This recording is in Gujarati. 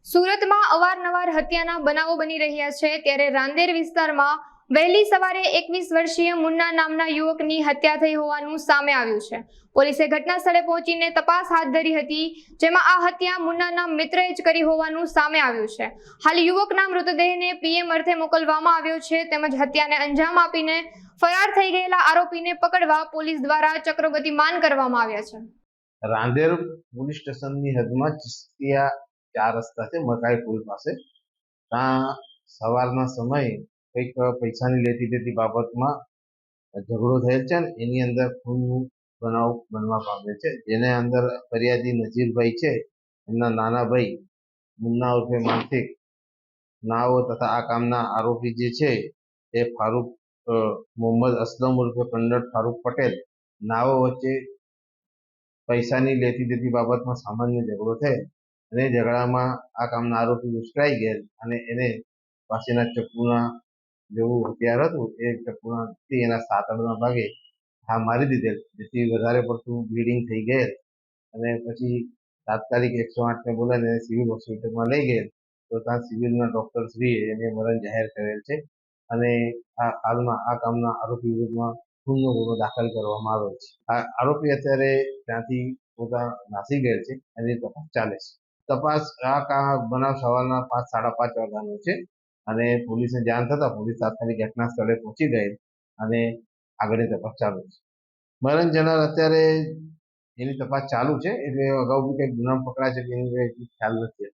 સુરતમાં અવારનવાર હત્યાના બનાવો બની રહ્યા છે, ત્યારે રાંદેર વિસ્તારમાં વહેલી સવારે 21 વર્ષીય મુન્ના નામના યુવકની હત્યા થઈ હોવાનું સામે આવ્યું છે। પોલીસે ઘટના સ્થળે પહોંચીને તપાસ હાથ ધરી હતી, જેમાં આ હત્યા મુન્નાના મિત્રએ જ કરી હોવાનું સામે આવ્યું છે। હાલ યુવકના મૃતદેહને પીએમ અર્થે મોકલવામાં આવ્યો છે, તેમજ હત્યાને અંજામ આપીને ફરાર થઈ ગયેલા આરોપીને પકડવા પોલીસ દ્વારા ચક્રો ગતિમાન કરવામાં આવ્યા છે। રાંદેર પોલીસ સ્ટેશનની હદમાં ચિસ્તિયા 4 રસ્તા છે, મકાઈ પુલ પાસે। ત્યાં સવારના સમયે કંઈક પૈસાની લેતી દેતી બાબતમાં ઝઘડો થયેલ છે ને એની અંદર ખૂનનો બનાવ બનવા પામ્યો છે, જેને અંદર ફરિયાદી નજીરભાઈ છે, એમના નાના ભાઈ મુન્ના ઉર્ફે માનસિક નાઓ તથા આ કામના આરોપી જે છે એ ફારૂક મોહમ્મદ અસલમ ઉર્ફે કંડર ફારૂક પટેલ નાઓ વચ્ચે પૈસાની લેતી દેતી બાબતમાં સામાન્ય ઝઘડો થયેલ અને ઝઘડામાં આ કામના આરોપી ઉશ્કેરાઈ ગયેલ અને એને પાસેના ચપ્પુના જેવું હથિયાર હતું એ ચપ્પુનાથી એના સાતડના ભાગે ઘા મારી દીધેલ, જેથી વધારે પડતું બ્લીડિંગ થઈ ગયેલ અને પછી તાત્કાલિક 108ને બોલાવીને સિવિલ હોસ્પિટલમાં લઈ ગયેલ, તો ત્યાં સિવિલના ડૉક્ટરશ્રીએ એને મરણ જાહેર કરેલ છે અને હાલમાં આ કામના આરોપી વિરુદ્ધમાં ખૂનનો ગુનો દાખલ કરવામાં આવેલ છે। આ આરોપી અત્યારે ત્યાંથી પોતા નાસી ગયેલ છે, એની તપાસ ચાલે છે। તપાસ આ બનાવ સવારના 5, 5:30 વાગ્યાનો છે અને પોલીસને જાણ થતાં પોલીસ તાત્કાલિક ઘટના સ્થળે પહોંચી ગઈ અને આગળની તપાસ ચાલુ છે। મરણ જનાર અત્યારે એની તપાસ ચાલુ છે, એટલે અગાઉ બી કંઈક ગુનામાં પકડાય છે કે એની ખ્યાલ નથી।